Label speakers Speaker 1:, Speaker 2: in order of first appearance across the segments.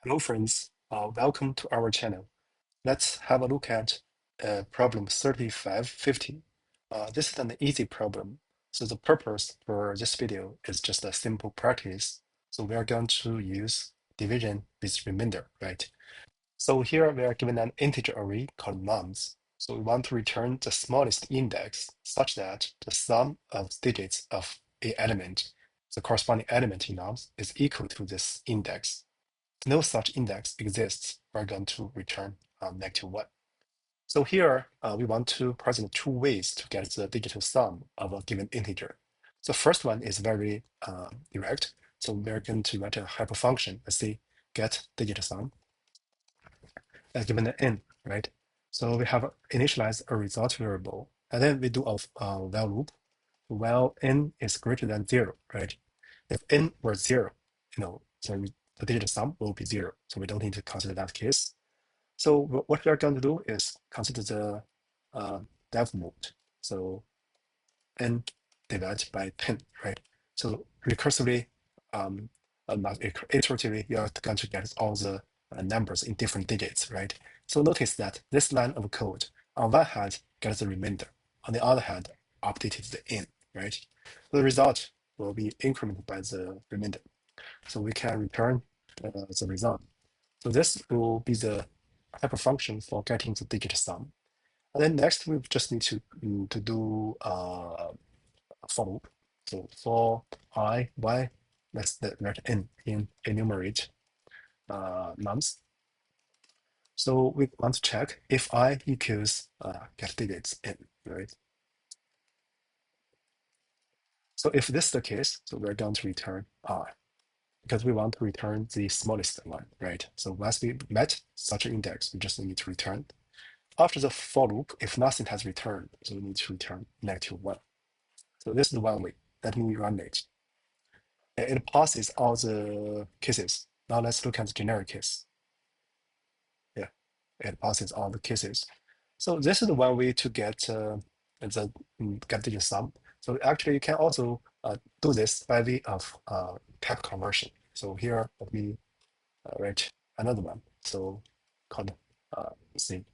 Speaker 1: Hello friends, welcome to our channel. Let's have a look at problem 3550. This is an easy problem. So the purpose for this video is just a simple practice. So we are going to use division with remainder, right? So here we are given an integer array called nums. So we want to return the smallest index such that the sum of digits of a element, the corresponding element in nums, is equal to this index. No such index exists, we're going to return -1. So here we want to present two ways to get the digital sum of a given integer. The first one is very direct. So we're going to write a hyperfunction, let's say get digital sum, given an n, right? So we have initialized a result variable, and then we do a while loop. While n is greater than 0, right? If n were 0, the digital sum will be 0. So we don't need to consider that case. So what we are going to do is consider the dev mode. So n divided by 10, right? So recursively, not iteratively, you're going to get all the numbers in different digits, right? So notice that this line of code, on one hand, gets the remainder. On the other hand, updated the n, right? The result will be incremented by the remainder. So we can return the result. So this will be the hyperfunction for getting the digit sum. And then next, we just need to do a for loop. So for I, y, let's let n in enumerate nums. So we want to check if I equals get digits n, right? So if this is the case, so we're going to return I, because we want to return the smallest one, right? So once we met such an index, we just need to return. After the for loop, if nothing has returned, so we need to return -1. So this is one way. Let me run it. It passes all the cases. Now let's look at the generic case. Yeah, it passes all the cases. So this is one way to get the get digit sum. So actually, you can also do this by way of type conversion. So here let me write another one. So called C.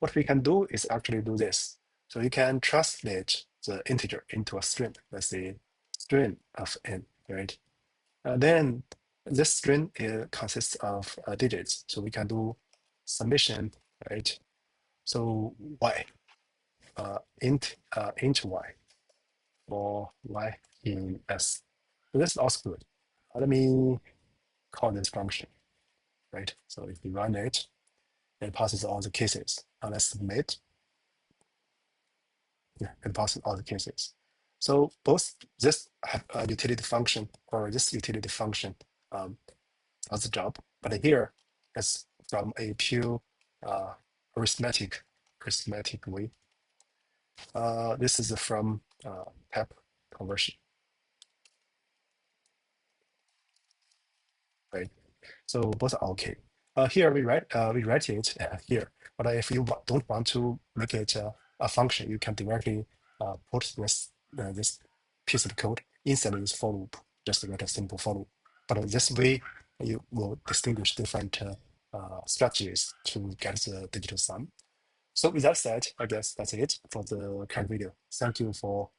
Speaker 1: What we can do is actually do this. So you can translate the integer into a string. Let's say string of n, right? Then this string consists of digits. So we can do summation, right? So y, int y for y in S. So this is also good. Let me call this function, right? So if we run it, it passes all the cases. Now let's submit. Yeah, it passes all the cases. So both this utility function or this utility function does the job, but here it's from a pure uh, arithmetic way. This is from type conversion, right? So both are okay. Here we write it here, but if you don't want to make it a function, you can directly put this piece of code inside this for loop. Just write a simple for loop. But this way, you will distinguish different strategies to get the digital sum. So with that said, I guess that's it for the current video. Thank you for